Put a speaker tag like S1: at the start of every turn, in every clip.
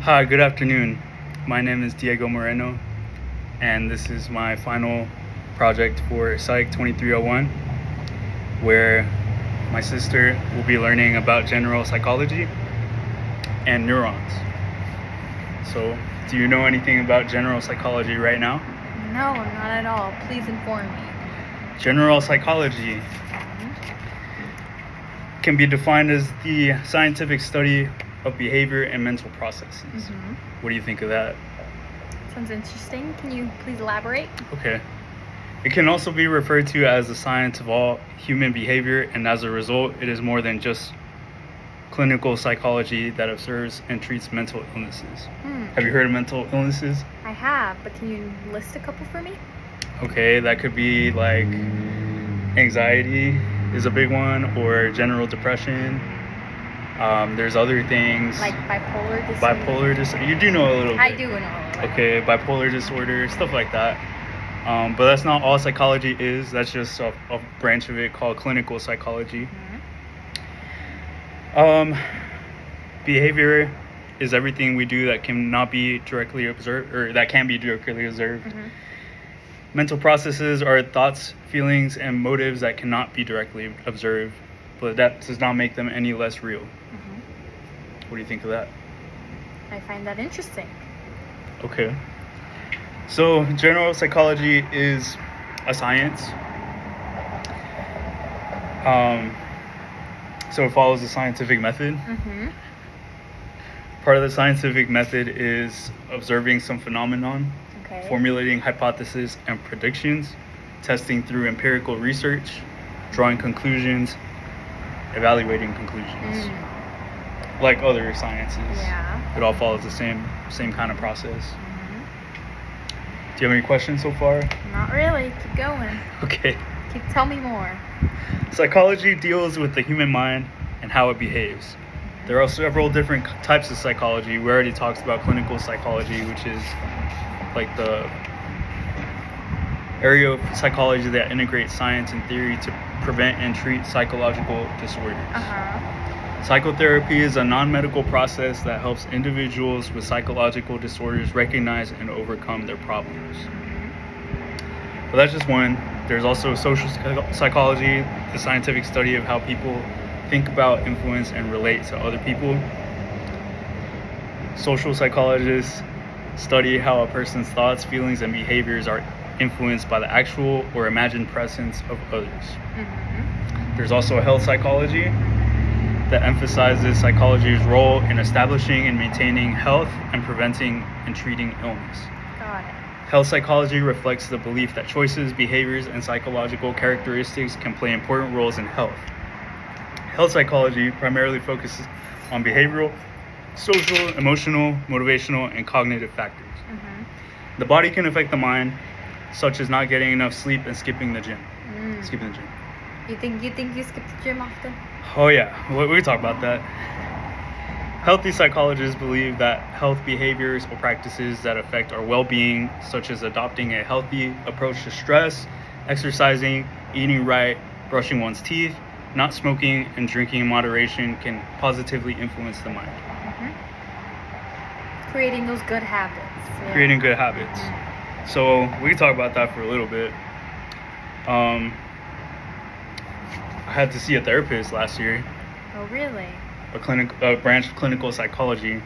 S1: Hi, good afternoon. My name is Diego Moreno, and this is my final project for Psych 2301, where my sister will be learning about general psychology and neurons. So, do you know anything about general psychology right now?
S2: No, not at all. Please inform me.
S1: General psychology can be defined as the scientific study of behavior and mental processes. What do you think of that?
S2: Sounds interesting. Can you please elaborate?
S1: Okay. It can also be referred to as the science of all human behavior, and as a result, it is more than just clinical psychology that observes and treats mental illnesses. Have you heard of mental illnesses?
S2: I have, but can you list a couple for me?
S1: Okay, that could be like anxiety is a big one, or general depression. There's other things
S2: like bipolar disorder.
S1: You do know a little bit.
S2: I do know a little.
S1: Okay, bipolar disorder, stuff like that. But that's not all psychology is. That's just a branch of it called clinical psychology. Behavior is everything we do that cannot be directly observed, or that can be directly observed. Mental processes are thoughts, feelings, and motives that cannot be directly observed, but that does not make them any less real. What do you think of that?
S2: I find that interesting.
S1: Okay. So, general psychology is a science. So it follows the scientific method. Part of the scientific method is observing some phenomenon, formulating hypotheses and predictions, testing through empirical research, drawing conclusions, evaluating conclusions. Like other sciences.
S2: Yeah.
S1: It all follows the same kind of process. Do you have any questions so far?
S2: Not really. Keep going.
S1: Okay.
S2: Tell me more.
S1: Psychology deals with the human mind and how it behaves. There are several different types of psychology. We already talked about clinical psychology, which is like the area of psychology that integrates science and theory to prevent and treat psychological disorders. Psychotherapy is a non-medical process that helps individuals with psychological disorders recognize and overcome their problems. But that's just one. There's also social psychology, the scientific study of how people think about, influence, and relate to other people. Social psychologists study how a person's thoughts, feelings, and behaviors are influenced by the actual or imagined presence of others. There's also health psychology that emphasizes psychology's role in establishing and maintaining health and preventing and treating illness.
S2: Got it.
S1: Health psychology reflects the belief that choices, behaviors, and psychological characteristics can play important roles in health. Health psychology primarily focuses on behavioral, social, emotional, motivational, and cognitive factors. The body can affect the mind, such as not getting enough sleep and skipping the gym.
S2: You think you skip the gym often?
S1: Oh yeah, we can talk about that. Healthy psychologists believe that health behaviors or practices that affect our well-being, such as adopting a healthy approach to stress, exercising, eating right, brushing one's teeth, not smoking, and drinking in moderation, can positively influence the mind.
S2: Creating those good habits. Yeah.
S1: Creating good habits. So we can talk about that for a little bit. I had to see a therapist last year.
S2: Oh, really?
S1: A branch of clinical psychology,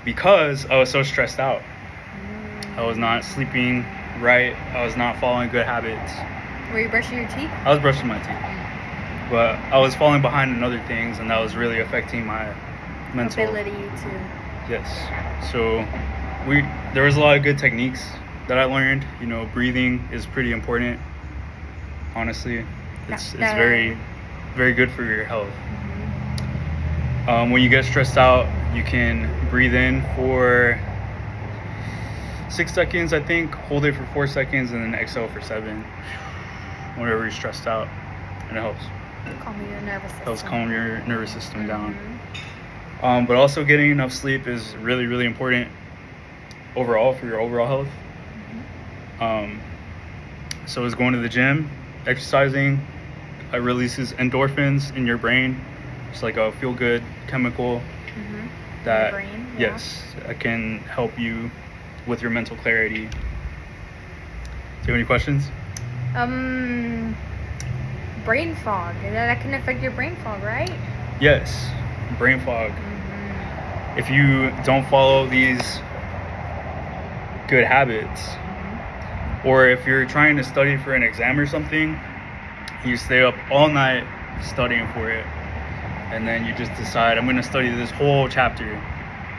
S1: because I was so stressed out. I was not sleeping right. I was not following good habits.
S2: Were you brushing your teeth?
S1: I was brushing my teeth, but I was falling behind in other things, and that was really affecting my mental
S2: ability to.
S1: Yes. So there was a lot of good techniques that I learned. You know, breathing is pretty important. Honestly, it's very, very good for your health. When you get stressed out, you can breathe in for 6 seconds, I think, hold it for 4 seconds, and then exhale for 7 whenever you're stressed out, and it helps.
S2: Calming your nervous system.
S1: Helps calm your nervous system down. But also getting enough sleep is really, really important overall for your overall health. So is going to the gym, exercising. It releases endorphins in your brain. It's like a feel-good chemical. that
S2: brain, yeah.
S1: yes, that can help you with your mental clarity. Do you have any questions?
S2: Brain fog. That can affect your brain fog, right?
S1: Yes, brain fog.
S2: Mm-hmm.
S1: If you don't follow these good habits, or if you're trying to study for an exam or something, you stay up all night studying for it, and then you just decide, I'm going to study this whole chapter.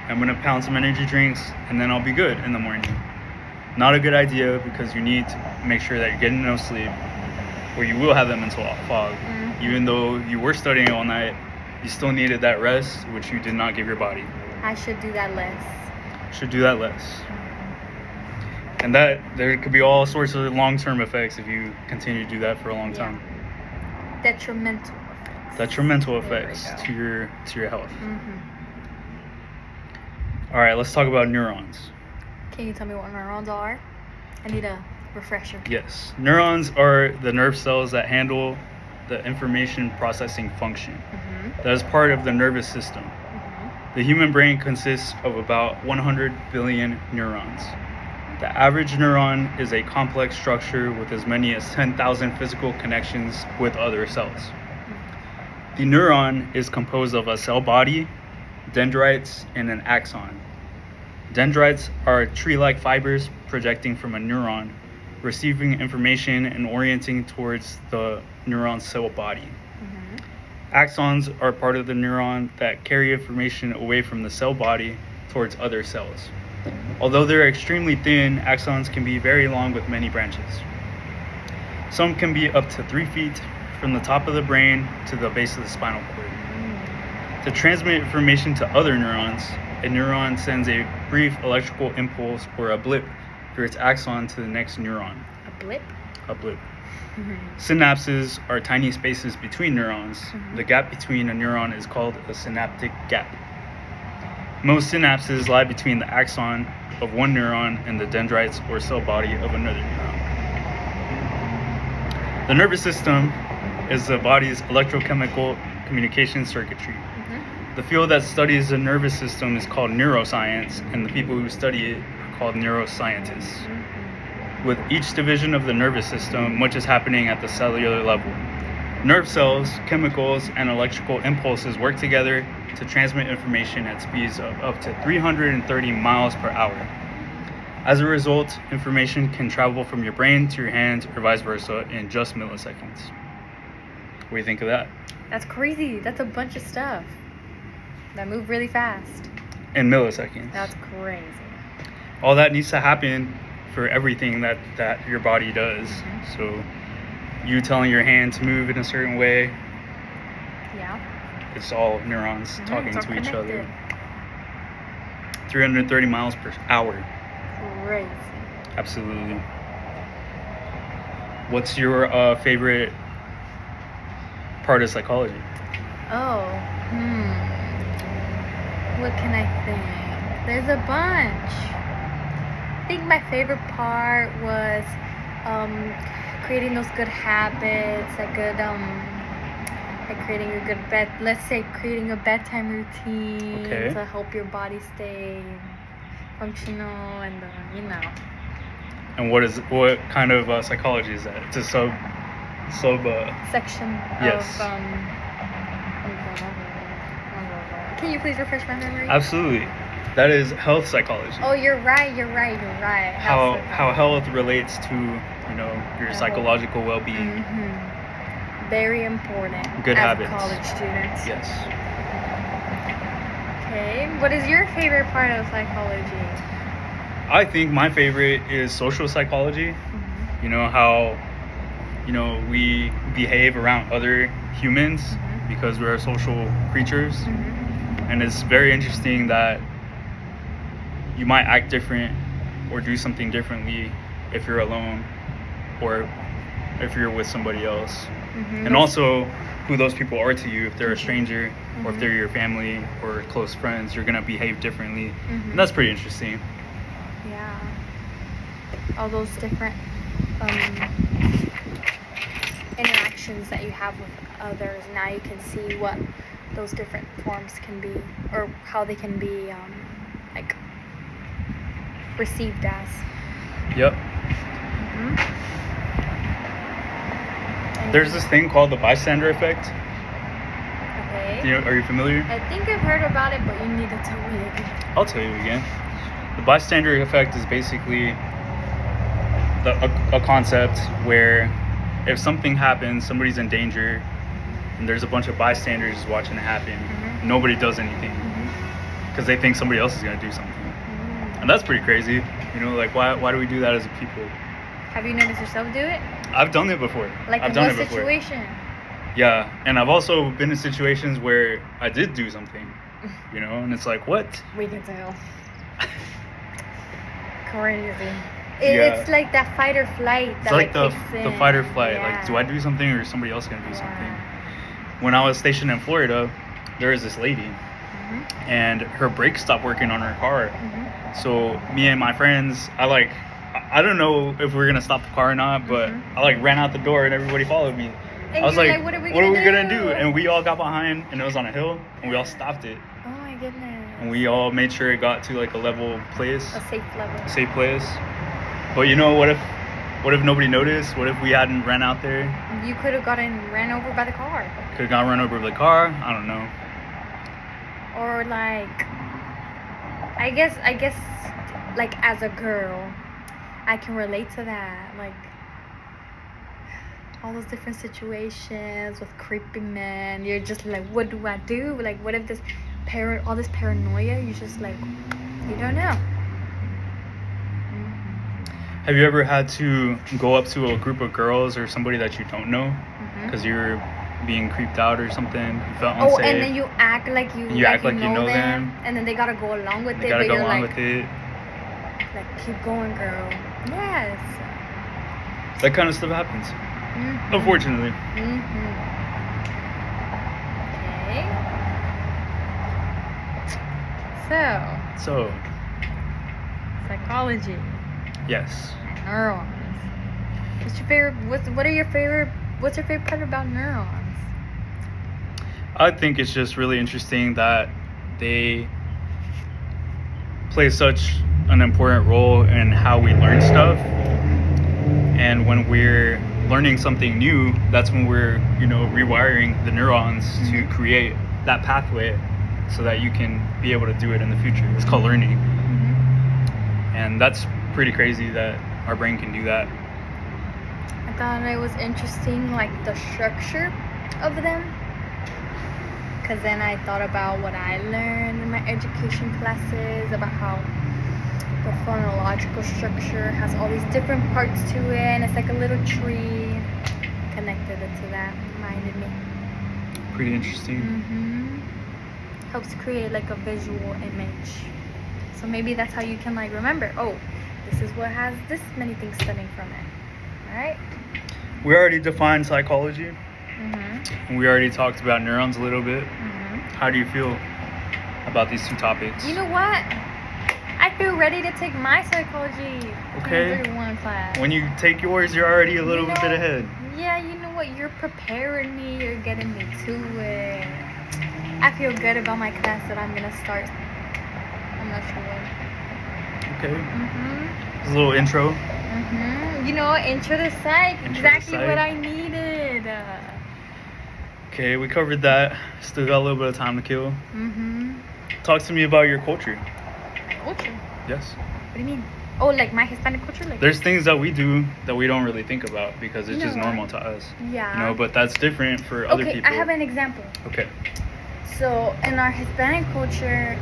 S1: I'm going to pound some energy drinks, and then I'll be good in the morning. Not a good idea, because you need to make sure that you're getting enough sleep, or you will have that mental fog.
S2: Mm-hmm.
S1: Even though you were studying all night, you still needed that rest, which you did not give your body.
S2: I should do that less.
S1: Should do that less. And that there could be all sorts of long-term effects if you continue to do that for a long time.
S2: Detrimental effects.
S1: Detrimental
S2: There we
S1: effects
S2: go.
S1: to your health.
S2: Mm-hmm.
S1: All right, let's talk about neurons.
S2: Can you tell me what neurons are? I need a refresher.
S1: Yes, neurons are the nerve cells that handle the information processing function.
S2: Mm-hmm.
S1: That is part of the nervous system.
S2: Mm-hmm.
S1: The human brain consists of about 100 billion neurons. The average neuron is a complex structure with as many as 10,000 physical connections with other cells. The neuron is composed of a cell body, dendrites, and an axon. Dendrites are tree-like fibers projecting from a neuron, receiving information and orienting towards the neuron's cell body.
S2: Mm-hmm.
S1: Axons are part of the neuron that carry information away from the cell body towards other cells. Although they're extremely thin, axons can be very long with many branches. Some can be up to 3 feet from the top of the brain to the base of the spinal cord. To transmit information to other neurons, a neuron sends a brief electrical impulse or a blip through its axon to the next neuron.
S2: A blip?
S1: A blip.
S2: Mm-hmm.
S1: Synapses are tiny spaces between neurons.
S2: Mm-hmm.
S1: The gap between a neuron is called a synaptic gap. Most synapses lie between the axon of one neuron and the dendrites or cell body of another neuron. The nervous system is the body's electrochemical communication circuitry.
S2: Mm-hmm.
S1: The field that studies the nervous system is called neuroscience, and the people who study it are called neuroscientists.
S2: Mm-hmm.
S1: With each division of the nervous system, much is happening at the cellular level. Nerve cells, chemicals, and electrical impulses work together to transmit information at speeds of up to 330 miles per hour. As a result, information can travel from your brain to your hands or vice versa in just milliseconds. What do you think of that?
S2: That's crazy. That's a bunch of stuff that move really fast.
S1: In milliseconds.
S2: That's crazy.
S1: All that needs to happen for everything that your body does.
S2: Mm-hmm.
S1: So you telling your hand to move in a certain way,
S2: Yeah.
S1: it's all neurons
S2: Mm-hmm.
S1: talking
S2: It's all
S1: to each
S2: connected.
S1: other. 330 miles per hour.
S2: Crazy.
S1: Absolutely. What's your favorite part of psychology?
S2: Oh. What can I think? There's a bunch. I think my favorite part was creating those good habits, like creating a good bed. Let's say creating a bedtime routine
S1: Okay.
S2: to help your body stay functional and
S1: And what kind of psychology is that? It's a sub
S2: section
S1: Yes.
S2: of Can you please refresh my memory?
S1: Absolutely. That is health psychology.
S2: Oh, you're right.
S1: How health relates to, your
S2: Health.
S1: psychological well-being.
S2: Mm-hmm. Very important.
S1: Good
S2: as
S1: habits.
S2: College students.
S1: Yes.
S2: Okay. What is your favorite part of psychology?
S1: I think my favorite is social psychology.
S2: Mm-hmm.
S1: You know how we behave around other humans
S2: Mhm.
S1: because we're social creatures.
S2: Mm-hmm.
S1: And it's very interesting that you might act different or do something differently if you're alone or if you're with somebody else.
S2: Mm-hmm.
S1: And also who those people are to you. If they're a stranger or if
S2: Mhm.
S1: they're your family or close friends, you're going to behave differently.
S2: Mhm.
S1: And that's pretty interesting.
S2: Yeah. All those different interactions that you have with others. Now you can see what those different forms can be, or how they can be like received as.
S1: Yep.
S2: Mm-hmm.
S1: There's this thing called the bystander effect.
S2: Okay.
S1: Are you familiar?
S2: I think I've heard about it, but you need to tell me again.
S1: I'll tell you again. The bystander effect is basically a concept where if something happens, somebody's in danger, and there's a bunch of bystanders watching it happen, nobody does anything because they think somebody else is going to do something. And that's pretty crazy. Like why do we do that as a people?
S2: Have you noticed yourself do it?
S1: I've done it before.
S2: Like
S1: I've
S2: in
S1: done
S2: what
S1: it before.
S2: situation?
S1: Yeah, and I've also been in situations where I did do something, and it's like, what?
S2: We can tell. Crazy.
S1: Yeah.
S2: It's like that fight or flight.
S1: It's
S2: That
S1: like the
S2: kicks in.
S1: fight or flight.
S2: Yeah.
S1: Like, do I do something or is somebody else going to do something?
S2: Yeah.
S1: When I was stationed in Florida, there was this lady, and her brakes stopped working on her car. So me and my friends, I don't know if we were gonna stop the car or not, but I ran out the door and everybody followed me.
S2: And
S1: I was
S2: you're
S1: like,
S2: what are we
S1: gonna do? And we all got behind, and it was on a hill, and we all stopped it,
S2: Oh my goodness.
S1: and we all made sure it got to like a level place,
S2: A safe level.
S1: safe place. But what if nobody noticed? What if we hadn't ran out there?
S2: You could have gotten ran over by the car.
S1: Could have got run over by the car. I don't know.
S2: Or I guess like as a girl, I can relate to that. Like all those different situations with creepy men. You're just like, what do I do? Like, what if all this paranoia? You just like, you don't know.
S1: Have you ever had to go up to a group of girls or somebody that you don't know because you're being creeped out or something? You felt unsafe.
S2: Oh, and then you act like you know them, and then they gotta go along with it.
S1: Gotta
S2: but
S1: go along
S2: like,
S1: with it.
S2: Like, keep going, girl. Yes.
S1: That kind of stuff happens. Unfortunately.
S2: Okay.
S1: So.
S2: Psychology.
S1: Yes.
S2: And neurons. What's your favorite part about neurons?
S1: I think it's just really interesting that they play such an important role in how we learn stuff. And when we're learning something new, that's when we're, rewiring the neurons to create that pathway so that you can be able to do it in the future. It's called learning. And that's pretty crazy that our brain can do that.
S2: I thought it was interesting, like the structure of them. Because then I thought about what I learned in my education classes about how the phonological structure has all these different parts to it, and it's like a little tree. Connected it to that, reminded me.
S1: Pretty interesting.
S2: Helps create like a visual image. So maybe that's how you can like remember, oh, this is what has this many things stemming from it. Alright?
S1: We already defined psychology. And we already talked about neurons a little bit. How do you feel about these two topics?
S2: You know what? I feel ready to take my psychology 2031 class.
S1: When you take yours, you're already a little bit ahead.
S2: Yeah, you know what? You're preparing me. You're getting me to it. I feel good about my class that I'm going to start. I'm not sure when.
S1: Okay. Just a little intro.
S2: Intro to psych. Exactly what I needed.
S1: Okay, we covered that. Still got a little bit of time to kill. Talk to me about your culture.
S2: My culture?
S1: Yes.
S2: What do you mean? Oh, like my Hispanic culture? Like
S1: there's things that we do that we don't really think about because it's just normal to us.
S2: Yeah.
S1: But that's different for other people.
S2: Okay, I have an example.
S1: Okay.
S2: So, in our Hispanic culture,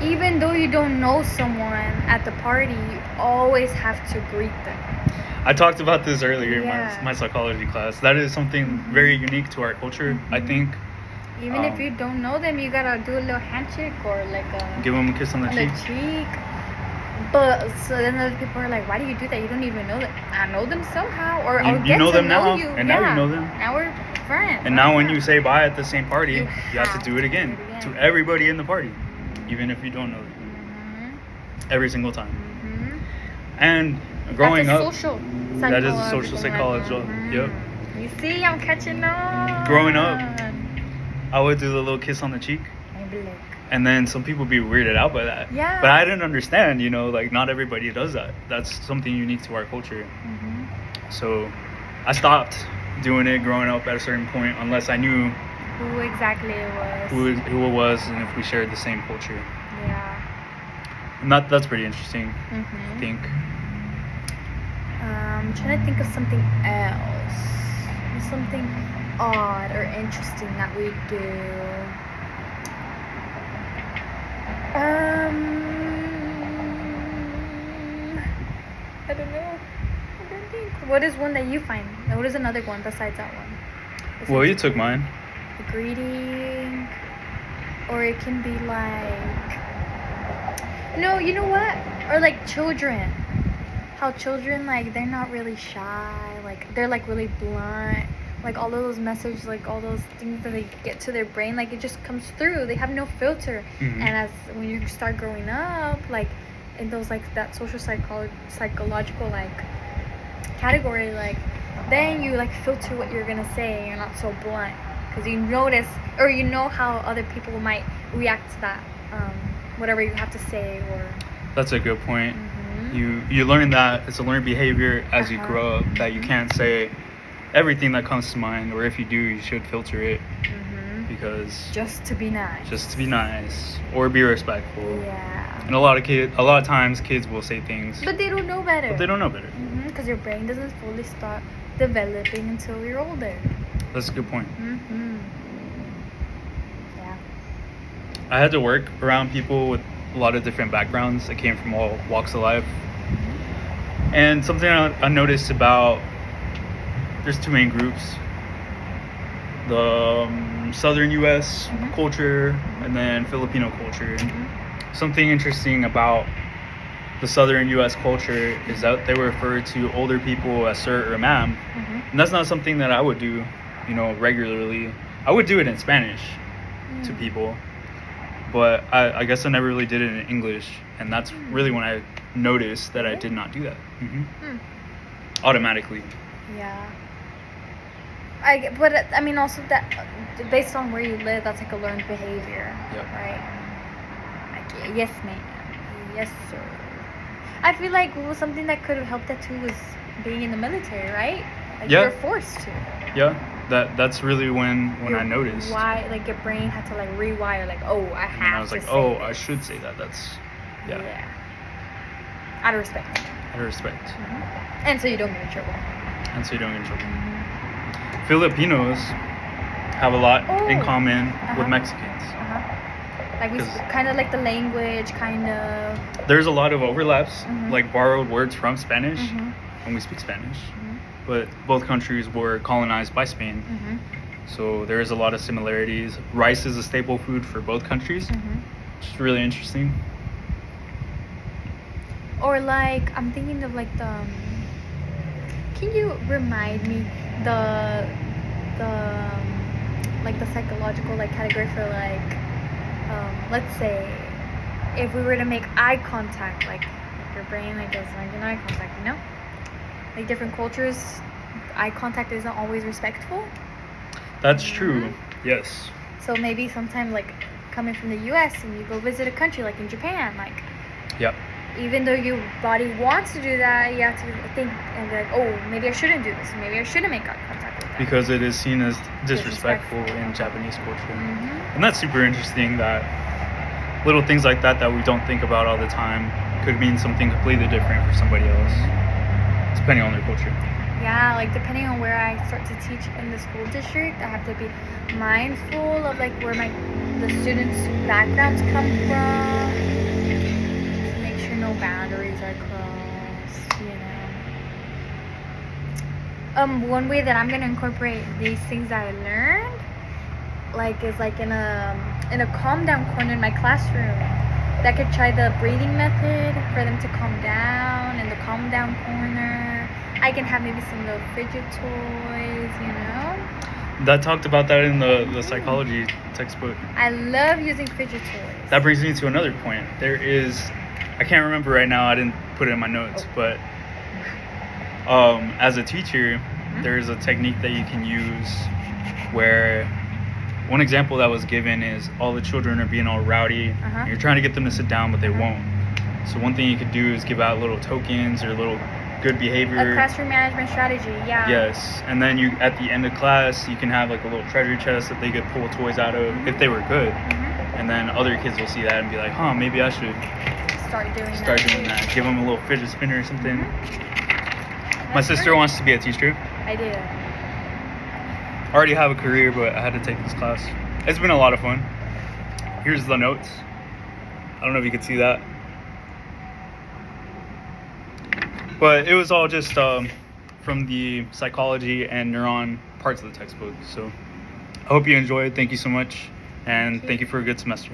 S2: even though you don't know someone at the party, you always have to greet them.
S1: I talked about this earlier in my psychology class. That is something very unique to our culture, I think.
S2: Even if you don't know them, you gotta do a little handshake or like
S1: give them a kiss on the cheek.
S2: But so then other people are like, why do you do that? You don't even know them. I know them somehow, or I'll
S1: You
S2: get
S1: know
S2: to
S1: them
S2: know
S1: now,
S2: you.
S1: and now you know them.
S2: Now we're friends.
S1: And now when you say bye at the same party, you have to do it again
S2: again
S1: to everybody in the party, even if you don't know them. Every single time. And growing up,
S2: social
S1: that is a social psychology. Yep.
S2: You see, I'm catching on.
S1: Growing up, I would do the little kiss on the cheek.
S2: Maybe like.
S1: And then some people be weirded out by that.
S2: Yeah.
S1: But I didn't understand, like not everybody does that. That's something unique to our culture.
S2: Mm-hmm.
S1: So I stopped doing it growing up at a certain point unless I knew
S2: who exactly it was.
S1: Who it was and if we shared the same culture.
S2: Yeah.
S1: And that's pretty interesting,
S2: Mm-hmm.
S1: I think.
S2: I'm trying to think of something else. Something odd or interesting that we do. I don't know. I don't think. What is one that you find? What is another one besides that one?
S1: Well, you took mine.
S2: The greeting. Or it can be like... No, you know what? Or like children. How children, like, they're not really shy. Like, they're like really blunt. Like all of those messages, like all those things that they get to their brain, like it just comes through. They have no filter.
S1: Mm-hmm.
S2: And when you start growing up, like in those like that social psychological like category, like then you like filter what you're gonna say. You're not so blunt because you notice or you know how other people might react to that whatever you have to say. Or
S1: that's a good point.
S2: Mm-hmm.
S1: You learn that it's a learned behavior as you grow up, that you can't say everything that comes to mind, or if you do, you should filter it.
S2: Mm-hmm.
S1: Because
S2: just to be nice
S1: or be respectful.
S2: Yeah.
S1: And a lot of times kids will say things,
S2: but they don't know better. Because your brain doesn't fully start developing until you're older.
S1: That's a good point.
S2: Mm-hmm. Yeah.
S1: I had to work around people with a lot of different backgrounds that came from all walks of life.
S2: Mm-hmm.
S1: And something I noticed about, there's two main groups. The southern U.S.
S2: Mm-hmm.
S1: culture and then Filipino culture.
S2: Mm-hmm.
S1: Something interesting about the southern U.S. culture is that they refer to older people as sir or ma'am.
S2: Mm-hmm.
S1: And that's not something that I would do, regularly. I would do it in Spanish to people. But I guess I never really did it in English. And that's really when I noticed that I did not do that. Mm-hmm. Automatically.
S2: Yeah. But I mean, also that based on where you live, that's like a learned behavior, right? Like, yes, ma'am, yes, sir. I feel like something that could have helped that too was being in the military, right? Like you're forced to.
S1: Yeah, that's really when I noticed.
S2: Why, like your brain had to like rewire, like, oh, I have to.
S1: And I was like,
S2: this.
S1: I should say that. That's
S2: Yeah. Out of respect.
S1: Mm-hmm.
S2: And so you don't get in trouble.
S1: Mm-hmm. Filipinos have a lot in common with Mexicans.
S2: Like we kind of like the language, kind of.
S1: There's a lot of overlaps, like borrowed words from Spanish when we speak Spanish. But both countries were colonized by Spain. So there is a lot of similarities. Rice is a staple food for both countries, which is really interesting.
S2: Or like, I'm thinking of like the... Can you remind me the like the psychological like category for like let's say if we were to make eye contact, like your brain like does like an eye contact, like different cultures, eye contact isn't always respectful.
S1: That's true. Yes.
S2: So maybe sometimes like coming from the US and you go visit a country like in Japan, like even though your body wants to do that, you have to think and be like, oh, maybe I shouldn't do this. Maybe I shouldn't make eye contact with that.
S1: Because it is seen as disrespectful in Japanese culture. And that's super interesting that little things like that we don't think about all the time could mean something completely different for somebody else, depending on their culture.
S2: Yeah, like depending on where I start to teach in the school district, I have to be mindful of like where the students' backgrounds come from. No boundaries are crossed, one way that I'm gonna incorporate these things that I learned, like, is like in a calm down corner in my classroom. That could try the breathing method for them to calm down. In the calm down corner, I can have maybe some little fidget toys,
S1: That talked about that in the psychology textbook.
S2: I love using fidget toys.
S1: That brings me to another point. There is, I can't remember right now, I didn't put it in my notes, but as a teacher, there's a technique that you can use where one example that was given is all the children are being all rowdy. And you're trying to get them to sit down, but they won't. So one thing you could do is give out little tokens or little good behavior.
S2: A classroom management strategy, yeah.
S1: Yes, and then you at the end of class you can have like a little treasure chest that they could pull toys out of if they were good. And then other kids will see that and be like, huh, maybe I should
S2: start doing
S1: that. Give them a little fidget spinner or something. My sister wants to be a teacher.
S2: I do.
S1: I already have a career, but I had to take this class. It's been a lot of fun. Here's the notes. I don't know if you can see that. But it was all just from the psychology and neuron parts of the textbook. So I hope you enjoyed. Thank you so much. And thank you for a good semester.